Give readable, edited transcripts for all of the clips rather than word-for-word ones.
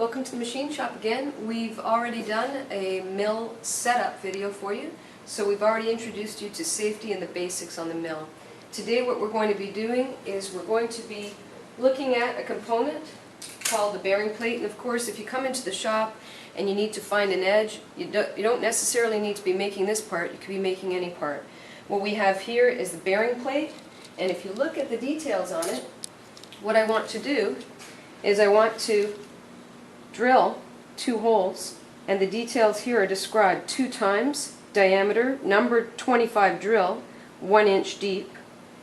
Welcome to the machine shop again. We've already done a mill setup video for you, so we've already introduced you to safety and the basics on the mill. Today what we're going to be doing is we're going to be looking at a component called the bearing plate, and of course if you come into the shop and you need to find an edge, you don't necessarily need to be making this part, you could be making any part. What we have here is the bearing plate, and if you look at the details on it, what I want to do is I want to drill 2 holes, and the details here are described 2 times diameter, number 25 drill, 1 inch deep,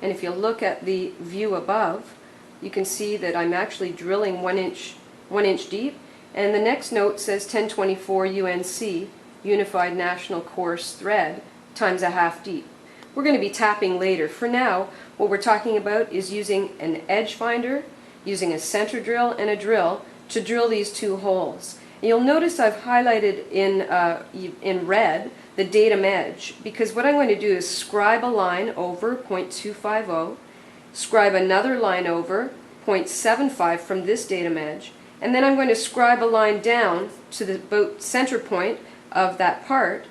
and if you look at the view above you can see that I'm actually drilling 1 inch deep, and the next note says 1024 UNC, Unified National Course Thread, times a half deep. We're going to be tapping later. For now, what we're talking about is using an edge finder, using a center drill and a drill to drill these 2 holes. And you'll notice I've highlighted in red the datum edge, because what I'm going to do is scribe a line over 0.250, scribe another line over 0.75 from this datum edge, and then I'm going to scribe a line down to the about center point of that part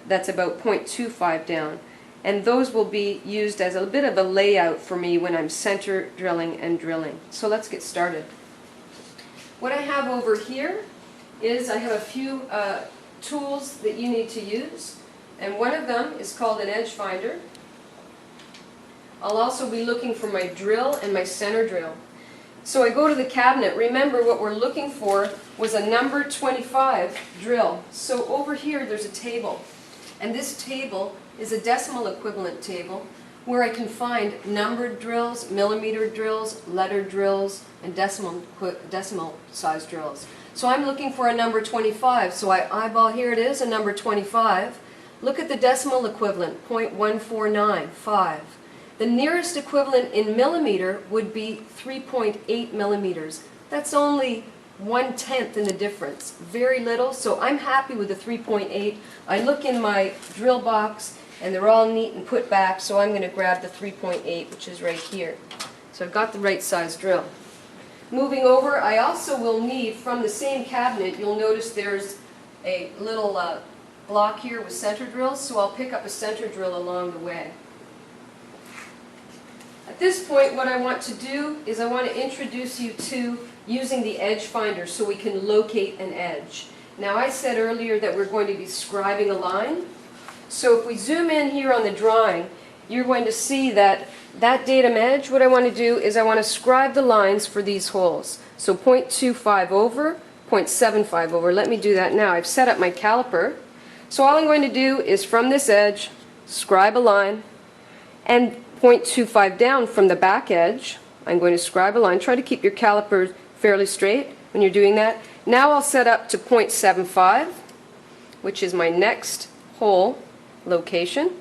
that's about 0.25 down. And those will be used as a bit of a layout for me when I'm center drilling and drilling. So let's get started. What I have over here is I have a few tools that you need to use, and one of them is called an edge finder. I'll also be looking for my drill and my center drill. So I go to the cabinet. Remember, what we're looking for was a number 25 drill. So over here there's a table, and this table is a decimal equivalent table where I can find numbered drills, millimeter drills, letter drills, and decimal size drills. So I'm looking for a number 25, so I eyeball, here it is, a number 25. Look at the decimal equivalent, 0.1495. The nearest equivalent in millimeter would be 3.8 millimeters. That's only 1/10 in the difference, very little, so I'm happy with the 3.8. I look in my drill box and they're all neat and put back, so I'm going to grab the 3.8, which is right here. So I've got the right size drill. Moving over, I also will need, from the same cabinet, you'll notice there's a little block here with center drills, so I'll pick up a center drill along the way. At this point, what I want to do is I want to introduce you to using the edge finder so we can locate an edge. Now, I said earlier that we're going to be scribing a line. So if we zoom in here on the drawing, you're going to see that datum edge, what I want to do is I want to scribe the lines for these holes. So 0.25 over, 0.75 over. Let me do that now. I've set up my caliper. So all I'm going to do is from this edge, scribe a line, and 0.25 down from the back edge, I'm going to scribe a line. Try to keep your caliper fairly straight when you're doing that. Now I'll set up to 0.75, which is my next hole location.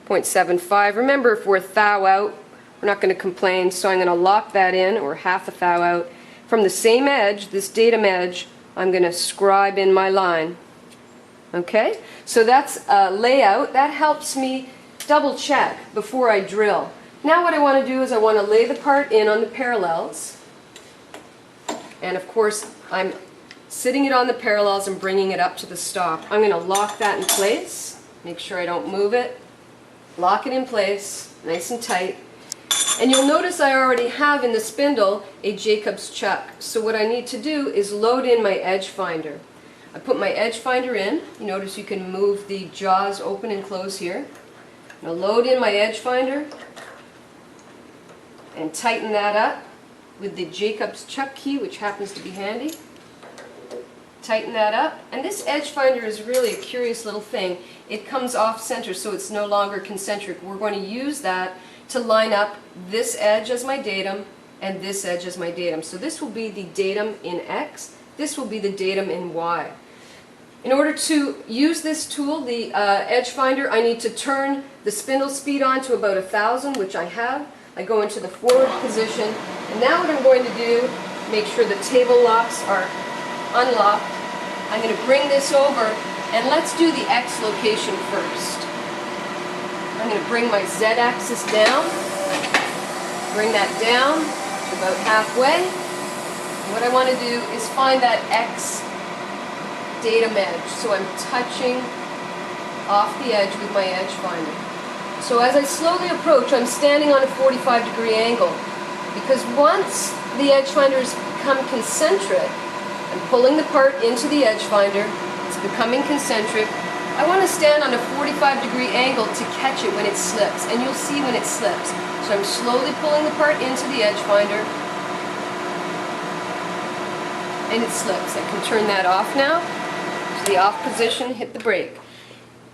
0.75. Remember, if we're thou out, we're not going to complain, so I'm going to lock that in, or half a thou out. From the same edge, this datum edge, I'm going to scribe in my line. Okay? So that's a layout. That helps me double check before I drill. Now what I want to do is I want to lay the part in on the parallels, and of course I'm sitting it on the parallels and bringing it up to the stop. I'm going to lock that in place, make sure I don't move it, lock it in place nice and tight, and you'll notice I already have in the spindle a Jacob's chuck. So what I need to do is load in my edge finder. I put my edge finder in. You notice you can move the jaws open and close here. Now load in my edge finder and tighten that up with the Jacob's chuck key, which happens to be handy. Tighten that up, and this edge finder is really a curious little thing. It comes off center, so it's no longer concentric. We're going to use that to line up this edge as my datum and this edge as my datum. So this will be the datum in X, this will be the datum in Y. In order to use this tool, the edge finder, I need to turn the spindle speed on to about 1,000, which I have. I go into the forward position, and now what I'm going to do, make sure the table locks are unlocked. I'm going to bring this over, and let's do the X location first. I'm going to bring my Z-axis down, bring that down to about halfway, What I want to do is find that X datum edge. So I'm touching off the edge with my edge finder. So as I slowly approach, I'm standing on a 45-degree angle, because once the edge finder has become concentric, I'm pulling the part into the edge finder, it's becoming concentric. I want to stand on a 45-degree angle to catch it when it slips, and you'll see when it slips. So I'm slowly pulling the part into the edge finder, and it slips. I can turn that off now. To the off position, hit the brake.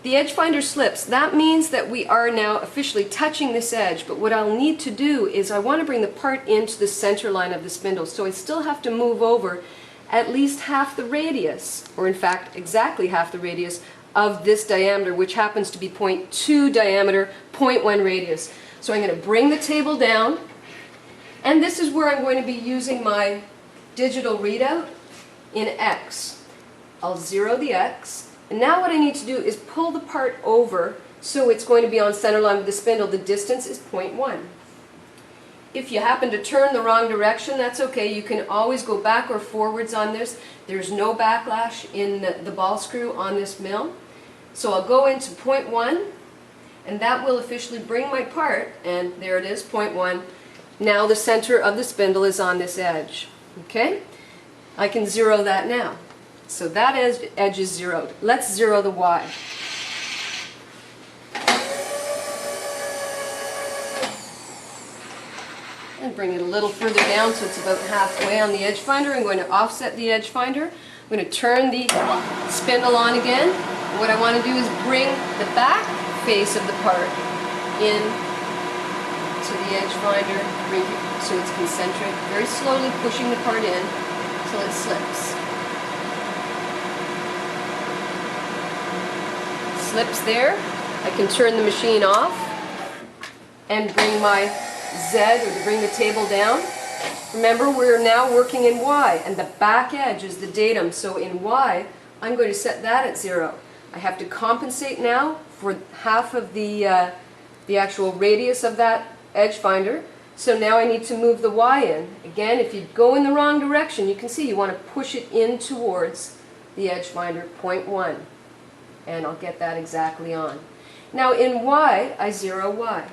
The edge finder slips. That means that we are now officially touching this edge, but what I'll need to do is I want to bring the part into the center line of the spindle, so I still have to move over at least half the radius, or in fact exactly half the radius of this diameter, which happens to be 0.2 diameter, 0.1 radius. So I'm going to bring the table down, and this is where I'm going to be using my digital readout in X. I'll zero the X. And now what I need to do is pull the part over so it's going to be on center line with the spindle. The distance is 0.1. If you happen to turn the wrong direction, that's okay. You can always go back or forwards on this. There's no backlash in the ball screw on this mill. So I'll go into 0.1, and that will officially bring my part, and there it is, 0.1. Now the center of the spindle is on this edge. Okay? I can zero that now. So that edge is zeroed. Let's zero the Y. And bring it a little further down so it's about halfway on the edge finder. I'm going to offset the edge finder. I'm going to turn the spindle on again. What I want to do is bring the back face of the part in to the edge finder, bring it so it's concentric, very slowly pushing the part in until it slips. Slips there. I can turn the machine off and bring my Z, or to bring the table down. Remember, we're now working in Y, and the back edge is the datum, so in Y I'm going to set that at 0. I have to compensate now for half of the actual radius of that edge finder, so now I need to move the Y in. Again, if you go in the wrong direction, you can see you want to push it in towards the edge finder, 0.1. And I'll get that exactly on. Now in Y, I zero Y.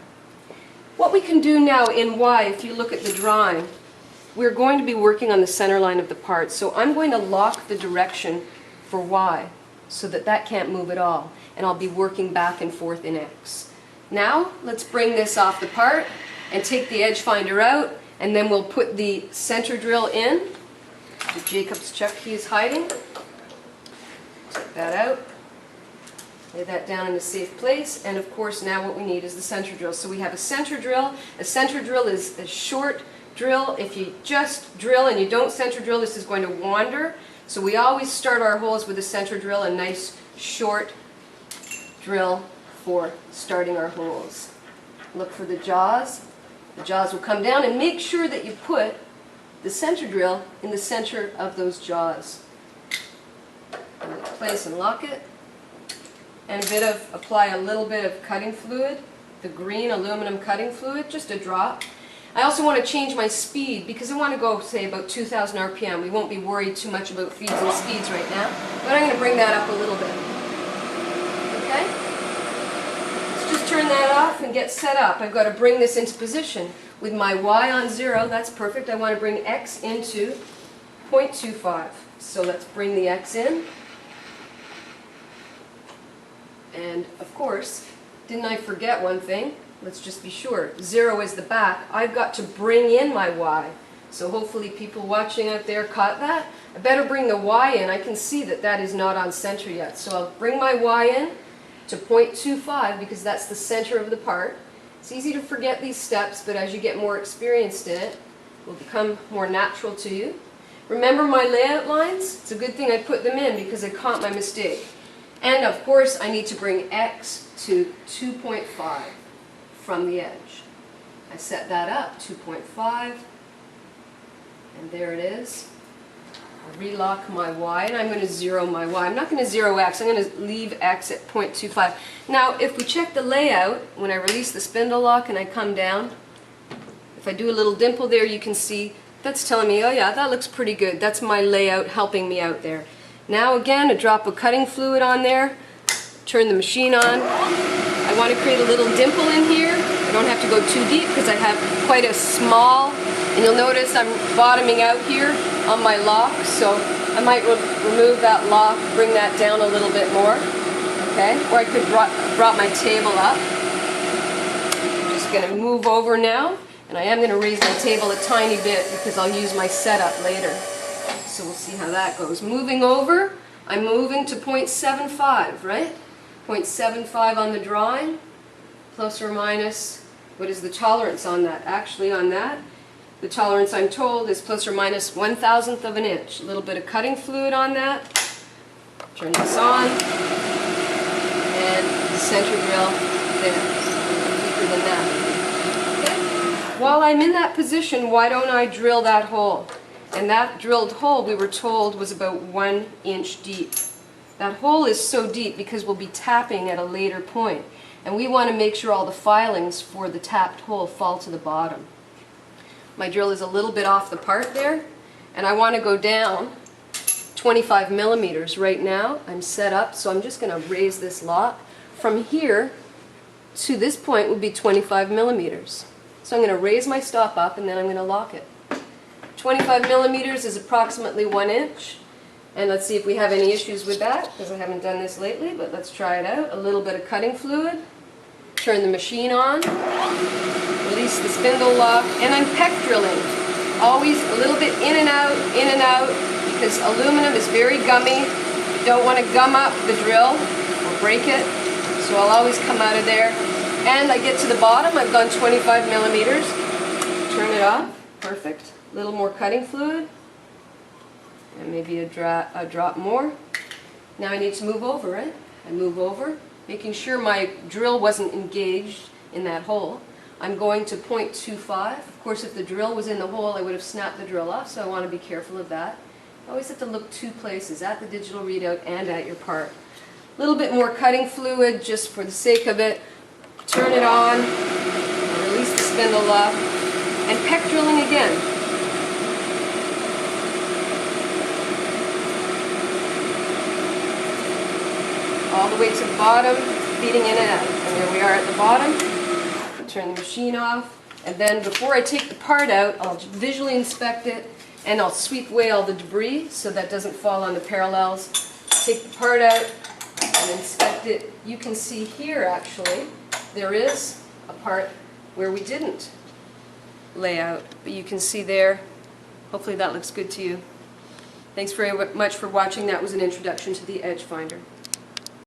What we can do now in Y, if you look at the drawing, we're going to be working on the center line of the part. So I'm going to lock the direction for Y so that that can't move at all. And I'll be working back and forth in X. Now let's bring this off the part and take the edge finder out, and then we'll put the center drill in. The Jacob's chuck key is hiding. Take that out. Lay that down in a safe place, and of course now what we need is the center drill. So we have a center drill. A center drill is a short drill. If you just drill and you don't center drill, this is going to wander. So we always start our holes with a center drill, a nice short drill for starting our holes. Look for the jaws. The jaws will come down, and make sure that you put the center drill in the center of those jaws. And then place and lock it. And apply a little bit of cutting fluid, the green aluminum cutting fluid, just a drop. I also want to change my speed because I want to go, say, about 2,000 RPM. We won't be worried too much about feeds and speeds right now, but I'm going to bring that up a little bit. Okay? Let's just turn that off and get set up. I've got to bring this into position. With my Y on 0, that's perfect. I want to bring X into 0.25. So let's bring the X in. And of course, didn't I forget one thing? Let's just be sure. 0 is the back. I've got to bring in my Y. So hopefully people watching out there caught that. I better bring the Y in. I can see that that is not on center yet. So I'll bring my Y in to 0.25 because that's the center of the part. It's easy to forget these steps, but as you get more experienced in it, it will become more natural to you. Remember my layout lines? It's a good thing I put them in because I caught my mistake. And of course, I need to bring X to 2.5 from the edge. I set that up, 2.5, and there it is. I'll relock my Y, and I'm going to zero my Y. I'm not going to zero X, I'm going to leave X at 0.25. Now, if we check the layout, when I release the spindle lock and I come down, if I do a little dimple there, you can see That's telling me, oh yeah, that looks pretty good. That's my layout helping me out there. Now again, a drop of cutting fluid on there. Turn the machine on. I want to create a little dimple in here. I don't have to go too deep because I have quite a small, and you'll notice I'm bottoming out here on my lock, so I might remove that lock, bring that down a little bit more. Okay, or I could brought my table up. I'm just going to move over now, and I am going to raise my table a tiny bit because I'll use my setup later. So we'll see how that goes. Moving over, I'm moving to 0.75, right? 0.75 on the drawing, plus or minus, what is the tolerance on that? Actually on that, the tolerance I'm told is plus or minus 1/1000th of an inch. A little bit of cutting fluid on that. Turn this on. And the center drill there, deeper than that. Okay. While I'm in that position, why don't I drill that hole? And that drilled hole, we were told, was about 1 inch deep. That hole is so deep because we'll be tapping at a later point. And we want to make sure all the filings for the tapped hole fall to the bottom. My drill is a little bit off the part there, and I want to go down 25 millimeters right now. I'm set up, so I'm just going to raise this lock. From here to this point would be 25 millimeters. So I'm going to raise my stop up and then I'm going to lock it. 25 millimeters is approximately 1 inch. And let's see if we have any issues with that, because I haven't done this lately, but let's try it out. A little bit of cutting fluid. Turn the machine on. Release the spindle lock. And I'm peck drilling. Always a little bit in and out, because aluminum is very gummy. You don't want to gum up the drill or break it. So I'll always come out of there. And I get to the bottom. I've gone 25 millimeters. Turn it off. Perfect. A little more cutting fluid. And maybe a drop more. Now I need to move over, right? I move over, making sure my drill wasn't engaged in that hole. I'm going to 0.25. Of course, if the drill was in the hole, I would have snapped the drill off, so I want to be careful of that. You always have to look two places, at the digital readout and at your part. A little bit more cutting fluid, just for the sake of it. Turn it on, release the spindle up, and peck drilling again. All the way to the bottom, feeding in and out. And there we are at the bottom. Turn the machine off. And then before I take the part out, I'll visually inspect it and I'll sweep away all the debris so that doesn't fall on the parallels. Take the part out and inspect it. You can see here actually, there is a part where we didn't lay out. But you can see there, hopefully that looks good to you. Thanks very much for watching. That was an introduction to the Edgefinder.